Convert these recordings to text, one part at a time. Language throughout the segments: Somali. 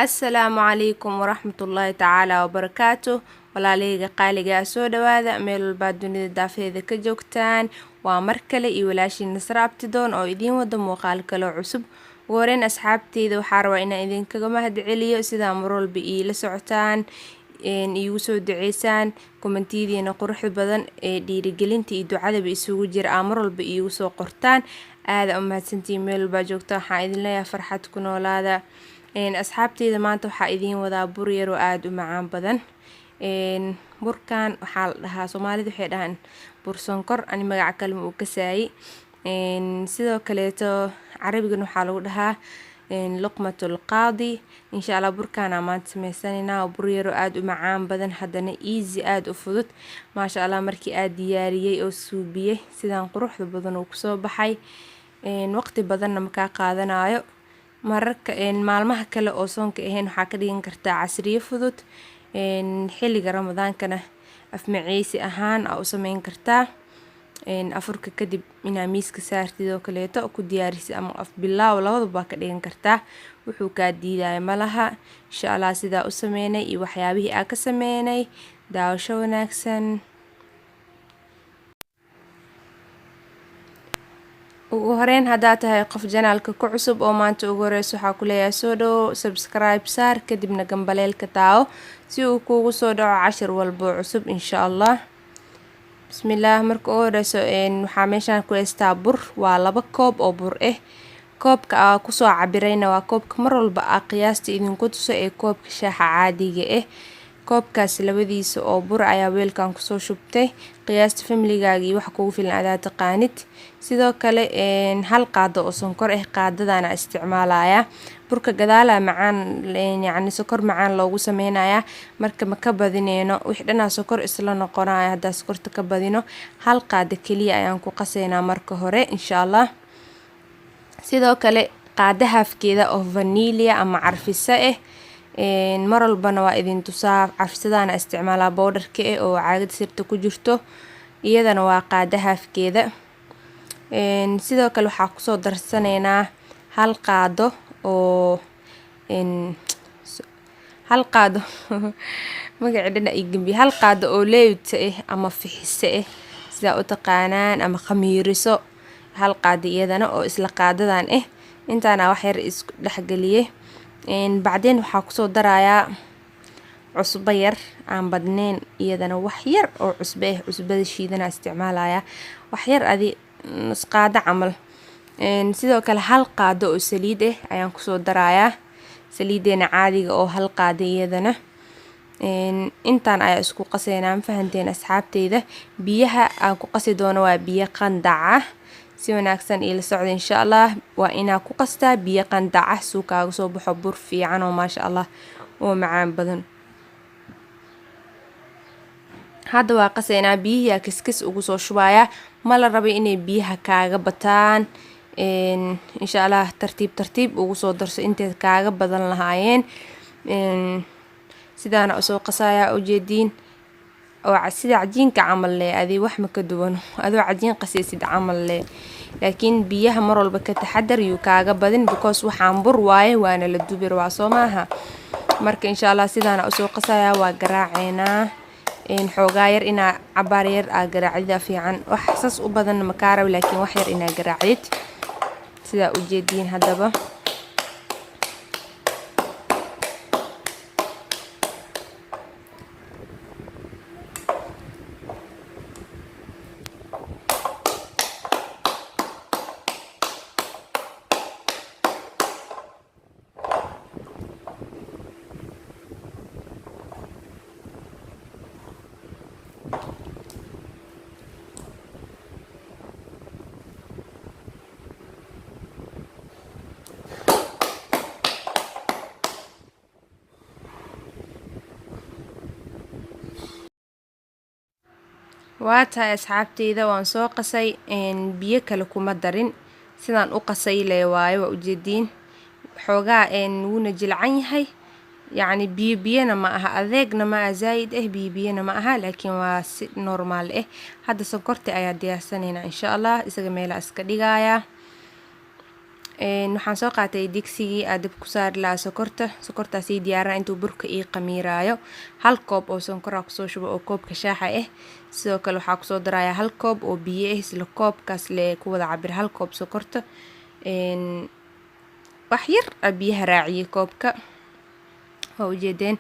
Assalaamu calaykum waraxmatullaahi tacaala wabarakaatuh. Walaalahayga qaaliga soo dhawaada meel walba dunida daafeeda ka joogtaan. Waa mar kale iyo walaashiin Nasra Abtidoon oo idiin wada muuqaal kale cusub. Ugu horeyn asxaabteyda waxaa rabaa inaan idinkaga mahadceliyo sidaa mar walba iila socotaan, iigu soo duceysaan, kommentidiina quruxda badan ee dhiirigelinta iyo ducadaba isugu jira mar walba iigu soo qortaan. aad u mahadsantiin meel walba joogtaan. Waxaan idin leeyahay farxad ku noolaada. asxaabteyda maanta waxaa idiin wadaa bur yar oo aad u macaan badan. burkan waxaa la dhahaa Soomaalida waxay dhahaan bur sonkor, ani magaca kale ma uu kasaayay. sidoo kaleeto Carabigan waxaa lagu dhahaa luqmatul qaadi. insha Allah burkaana maanta sameysanaynaa bur yar oo aad u macaan badan, haddana easy aad u fudud. maasha Allah markii aad diyaariyay oo suubiyay sidaan quruxda badan uu kusoo baxay. waqti badanna ma ka qaadanayo. mararka maalmaha kale oo soonka ahayn waxaa ka dhigan kartaa casriyo fudud. xilliga Ramadaankana afmaceysi ahaan u sameyn kartaa. afurka kadib inaa miiska saartid oo kaleeto ku diyaarisid ama af bilaaw labadaba ka dhigan kartaa. wuxuu kaa diidaya malaha. insha Allah sidaa u sameynay iyo waxyaabihii aan ka sameynay daawasho wanaagsan. ugu horeyn haddaad tahay qof janaalka ku cusub oo maanta ugu horeyso waxaa ku leeyahay soo dhawo, subscribe saar, kadibna gambaleelka taawo si uu kuugu soo dhaco cashir walbo cusub insha Allah. bismillaah. marka ugu horeyso waxaa meeshaan ku haystaa bur, waa 2 koob oo bur ah. koobka aan kusoo cabirayna waa koobka mar walba qiyaasta idinku tuso ee koobka shaaha caadiga ah. koobkaas labadiisa oo bur ayaa weelkan kusoo shubtay. qiyaasta familygaaga iyo wax kugu filan adaa taqaanid. sidoo kale hal qaado oo sonkor ah qaadadana isticmaalaya. burka gadaala macaan yacni sokor macaan loogu sameynaya. marka ma ka badineyno wix dhanaa sokor isla noqonaya. haddaa sokorta ka badino hal qaado kaliya ayaan ku qaseynaa marka hore insha Allah. sidoo kale qaado haafkeeda oo vanilla ama carfisa ah. mar walbana waa idin tusaa carfisadaana isticmaalaa bowdharka oo caagad sirta ku jirto. iyadana waa qaado haafkeeda. sidoo kale waxaa kusoo darsanaynaa hal qaado oo hal qaado magaca dhana ii gambi hal qaado oo leeyta ah ama fixise ah sida u taqaanaan ama khamiiriso. hal qaado iyadana oo isla qaadadan ah. intaana wax yar isku dhexgeliyay. bacdeen waxaa kusoo darayaa cusbo yar aan badnayn, iyadana wax yar oo cusbo ah. cusbada shiidana isticmaalaya wax yar adi nus qaado camal. sidoo kale hal qaado oo saliid ah ayaan kusoo darayaa. saliideena caadiga oo hal qaado iyadana. intaan ayaa isku qaseynaa. ma fahanteen asxaabteyda. biyaha aan ku qasi doono waa biyo qandac ah. si wanaagsan ila socda insha Allah. waa inaa ku qastaa biyo qandac ah suu kaaga soo baxo bur fiican oo maasha Allah oo macaan badan. hadda waa qaseynaa biyihi kiskis ugu soo shubaya. ma la rabo inay biyaha kaaga bataan. insha Allah tartiib tartiib ugu soo darso intay kaaga badan lahaayeen. sidaana usoo qasaya ujeediin oo sida cajiinka camal leh adii wax ma ka duwano adoo cajiin qasaysid camal leh. laakiin biyaha mar walba ka taxadar yuu kaaga badin because waxaan bur waaye waana la dubi waa soo maaha. marka insha Allah sidaana usoo qasaya waa garaaceynaa. xoogaa yar inaa cabaar yar aa garaacida fiican. wax sas u badan ma ka rabo laakiin wax yar inaa garaacid sida ujeediin haddaba. waa tahay asxaabteyda waan soo qasay. biyo kale kuma darin sidaan u qasay lee waayo waa ujeediin. xoogaa wuuna jilcan yahay yacni biyo biyana ma aha adeegna ma aha zaa'id ah biyo biyana ma aha laakiin waa si normaal ah. hadda sonkorta ayaa diyaarsanaynaa insha Allah. isaga meela iska dhigayaa. waxaan soo qaatay digsigii aan dab ku saari lahaa sokorta sii diyaarina intuu burka ii qamiiraayo. Hal koob oo sonkor ah kusoo shubo oo koobka shaaha ah. Sidoo kale waxaa kusoo darayaa hal koob oo biyo ah, isla koobkaas lee ku wada cabir hal koob sokorta. wax yar biyaha raaciyay koobka. waa ujeedeen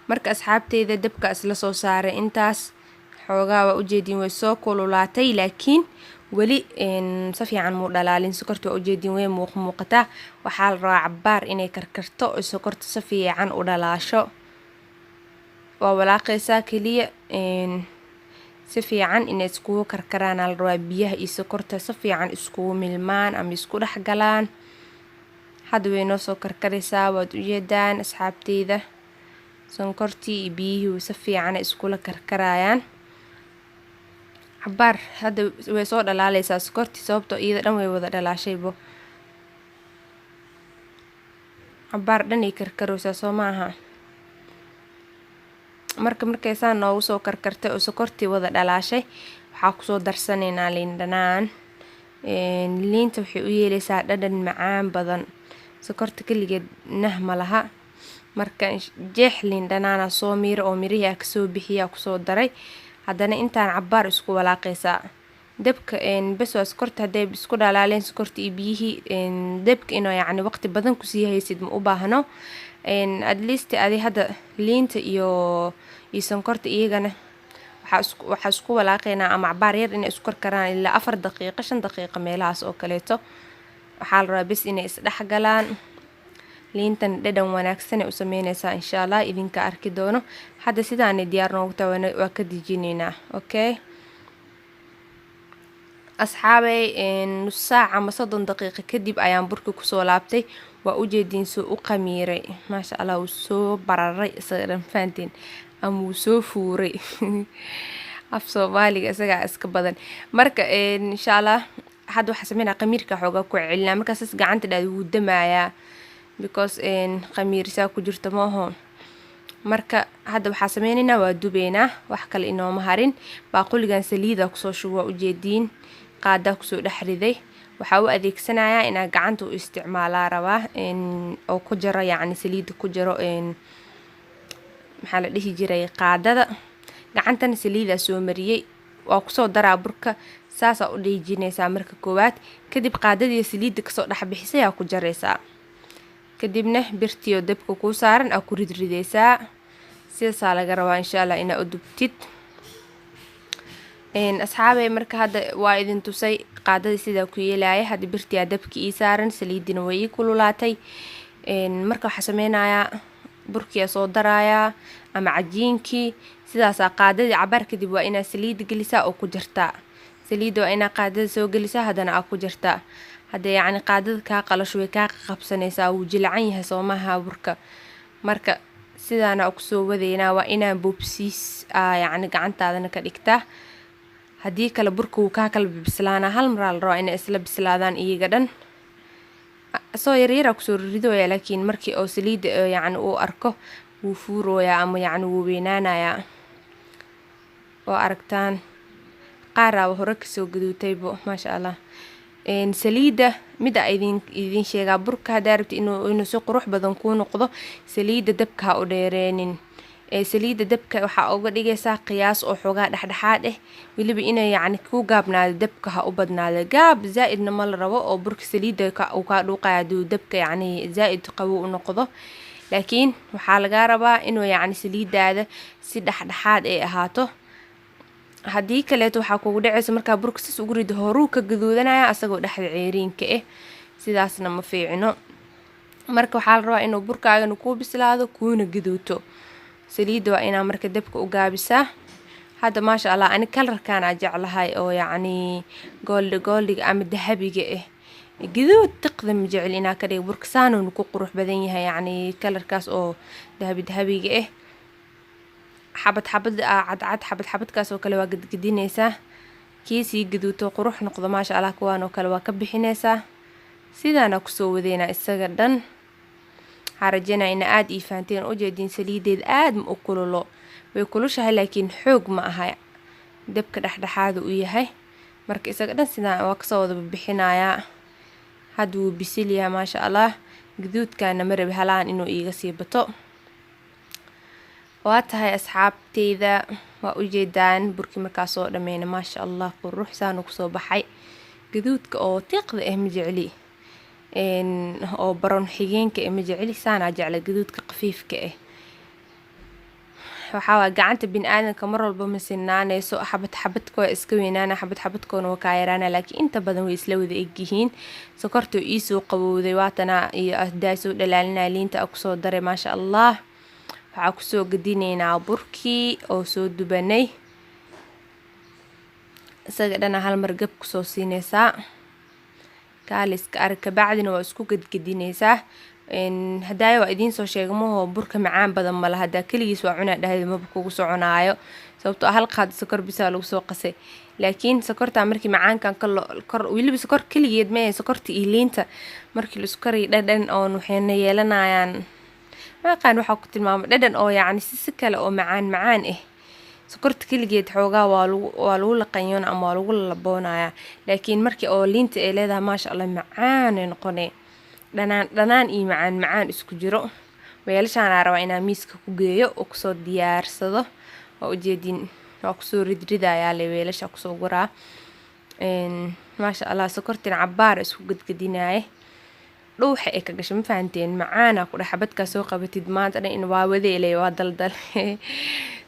marka asxaabteyda dabka isla soo saaray intaas xoogaa waa ujeedin way soo kululaatay laakiin weli si fiican muu dhalaalin. sokorta waa ujeedin way muuqataa. waxaa la rabaa cabaar inay karkarto oo sokorta si fiican u dhalaasho. waa walaaqaysaa kaliya si fiican inay iskugu karkaraan la rabaa biyaha iyo sokorta si fiican iskugu milmaan ama isku dhex galaan. hadda way noo soo karkaraysaa waad ujeedaan asxaabteyda sonkortii iyo biyihii si fiican iskula karkarayaan. cabaar hadda way soo dhalaalaysaa sokortii sababtoo iyada dhan way wada dhalaashaybo. cabaar dhan ay karkaraysaa soo maaha. markay saan noogu soo karkartay oo sokortii wada dhalaashay waxaa kusoo darsanaynaa liin dhanaan. liinta waxay u yeelaysaa dhadhan macaan badan. sokorta kaligeed nah ma laha. marka jeex liin dhanaana soo miiro oo mirihii kasoo bixiyaa kusoo daray. haddana intaan cabaar isku walaaqaysaa dabka bas waa sokorta hadday isku dhalaaleen sokorta iyo biyihii dabka inuu yacni waqti badan kusii haysid ma u baahno. at least adi hadda liinta iyo sonkorta iyagana waxaa isku walaaqaynaa ama cabaar yar inay isku karkaraan ilaa 4 daqiiqo 5 daqiiqo meelahaas oo kaleeto. waxaa la rabaa bas inay isdhex galaan. liintan dhadhan wanaagsan ay u sameynaysaa insha Allah idinka arki doono. hadda sidaan diyaar noogu tahay waa ka dijinaynaa. okay asxaabay nus saac ama 30 daqiiqo kadib ayaan burka kusoo laabtay. waa ujeedin soo u qamiiray maasha Allah uu soo bararay isaga dhan faanteen ama uu soo fuuray af Soomaaliga isaga iska badan. marka insha Allah hadda waxa sameynaa qamiirka xoogaa ku celinaa markaas gacanta dhaad wuu damayaa because qamiirisa ku jirto maaho. marka hadda waxa sameynaynaa waa dubeynaa wax kale inooma harin. baaquligan saliida kusoo shubo waa ujeedin qaada kusoo dhaxriday. waxaa u adeegsanayaa inaa gacanta u isticmaalaa rabaa oo ku jiro yacni saliida ku jiro maxaa la dhihi jiray qaadada. gacantana saliida soo mariyay waa kusoo daraa burka saasa u dhiijinaysaa marka koowaad. kadib qaadadii saliida kasoo dhex bixisay aa ku jaraysaa. kadibna birtiyo dabka ku saaran aa ku ridridaysaa. sidaasaa laga rabaa insha Allah inaa u dubtid. asxaabay marka hadda waa idin tusay qaadadii sidaa ku yeelaya. hadda birtiyaa dabka ii saaran saliidina way ii kululaatay. marka waxaa sameynayaa burkiyaa soo darayaa ama cajiinkii sidaasaa qaadadii cabaar kadib waa inaa saliida gelisaa oo ku jartaa. saliida waa inaa qaadada soo gelisaa haddana aa ku jartaa. hadda yacni qaadada kaa qalasho way kaa qabsanaysaa wuu jilcan yahay soomaha burka. marka sidaana kusoo wadaynaa waa inaa boobsiis yacni gacantaadana ka dhigtaa. haddii kale burka wuu kaa kala bislaanaa hal mar la rabaa inay isla bislaadaan iyaga dhan. soo yaryara kusoo ridooya laakiin markii oo saliida yacni uu arko wuu fuurooyaa ama yacni wuu weynaanayaa. oo aragtaan qaara hore kasoo gaduutaybo maasha Allah. saliida mida idin sheegaa burka hadaa rabti inuu si qurux badan ku noqdo saliida dabka ha u dheereenin. saliida dabka waxaa uga dhigaysaa qiyaas oo xoogaa dhexdhexaad ah weliba inay yacni ku gaabnaado dabka ha u badnaado. gaab zaa'idna ma la rabo oo burka saliida uu ka dhuuqaya haduu dabka yacni zaa'id qabow u noqdo. laakiin waxaa laga rabaa inuu yacni saliidaada si dhexdhexaad ay ahaato. haddii kaleeto waxaa kugu dhacaysa markaa burka sis ugu rido horuu ka gaduudanaya asagoo dhexda ceeriinka ah. sidaasna ma fiicno. marka waxaa la rabaa inuu burkaagana kuu bislaado kuuna gaduuto. saliida waa inaa marka dabka u gaabisaa. hadda maasha Allah ani kalarkaan aa jeclahay oo yacni goldiga ama dahabiga ah. gaduud tiqda ma jecel inaa ka dhigo burka saanuuna ku qurux badan yahay yacni kalarkaas oo dahabiga ah. xabad cadcad xabadkaas oo kale waa gadgadinaysaa. kiisii gaduuto qurux noqdo maasha Allah kuwaan oo kale waa ka bixinaysaa. sidaana kusoo wadeynaa isaga dhan. harajana ina aad ii faanteen ujeedin saliideed aad ma u kululo way kulushahay laakiin xoog ma aha. dabka dhexdhexaad u yahay. marka isaga dhan sidaan waa kasoo wada bixinayaa. hadda wuu bisil yahay maasha allah. Gaduudkaana ma rabi halaan inuu iiga sii bato. waa tahay asxaabteyda waa ujeedaan burkii markaa soo dhammeynay maasha allah quruxsaan kusoo baxay. gaduudka oo tiiqda ma jecli oo baron xigeenka ma jecli, saanaa jecla gaduudka khafiifka waxaa waa gacanta bini'aadanka mar walba ma sinaanayso, xabadka waa iska weynaana, xabadkoona waa kaa yaraana, laakiin inta badan way isla wada egyihiin. sokorta iisoo qabowday waatana iyo ahdaa soo dhalaalinaya liinta a kusoo daray maasha allah. waxaa kusoo gadinaynaa burkii oo soo dubanay, isaga dhana hal mar gab kusoo siinaysaa kaaliska arag. kabacdina waa isku gadgadinaysaa. hadaayo waa idiin soo sheegay mahoo burka macaan badan mala, hadaa keligiis waa cunaa dhahday maba kugu soconaayo, sababtoo hal qaad sokor bisaa lagu soo qasay. laakiin sokorta markii macaankan weliba sokor keligeed ma sokorta iyo liinta markii la isku kariyo dhadhan oo waxayna yeelanayaan maqaan waxaa ku tilmaamay dhadhan oo yacni si kale oo macaan sokorta keligeed xoogaa waa lagu laqanyoona ama waa lagu lalaboonaya, laakiin markii oo liinta ay leedahay maasha allah macaan ay noqonay, dhanaan iyo macaan isku jiro. weelashaan rabaa inaan miiska ku geeyo oo kusoo diyaarsado. waa ujeedin waa kusoo ridridayaa le weelasha kusoo guraa. maasha allah sokortina cabaar isku gadgadinaaye dhuuxa ay ka gasho ma fahanteen, macaana ku dhex xabadkaa soo qabatid maanta dhan in waa wadeelay waa daldal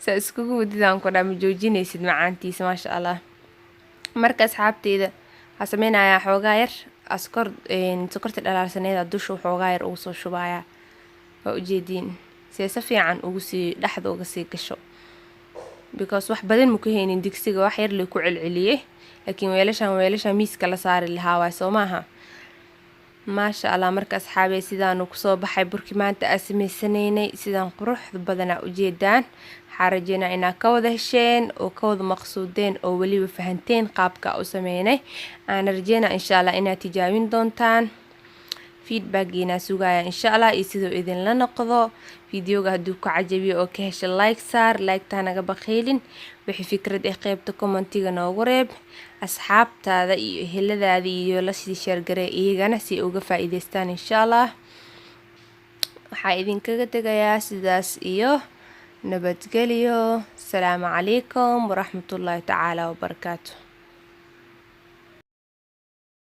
saa iskugu wadidaan ku dhaa ma joojinaysid macaantiisa maasha allah. marka asxaabteyda waxaa sameynayaa xoogaa yar sokorta dhalaalsaneeda dusha xoogaa yar ugu soo shubayaa. waa ujeediin si fiican ugu sii dhexda uga sii gasho, because wax badan ma ku haynin digsiga, wax yar la ku celceliyay, laakiin weelashan miiska la saari lahaa waay soo maaha. maasha allah. marka asxaabey sidaanu kusoo baxay burkii maanta aan sameysanaynay, sidaan quruxda badanaa ujeedaan. waxaa rajeynaa inaad ka wada hesheen oo ka wada maqsuudeen oo weliba fahanteen qaabka u sameynay. aan rajeynaa insha allah inaad tijaabin doontaan. feedbackiina sugaya insha allah iyo sidoo idinla noqdo. videoga hadduu ku cajabiyo oo ka hesha like saar, like-taa naga bakhiilin. wixii fikrad qaybta commentiga noogu reeb. asxaabtaada iyo eheladaada iyo la sii sheergaree iyagana si uga faa'iidaystaan insha allah. waxaa idinkaga tegayaa sidaas iyo nabadgelyo. asalaamu calaykum waraxmatullaahi tacaala wabarakaatu.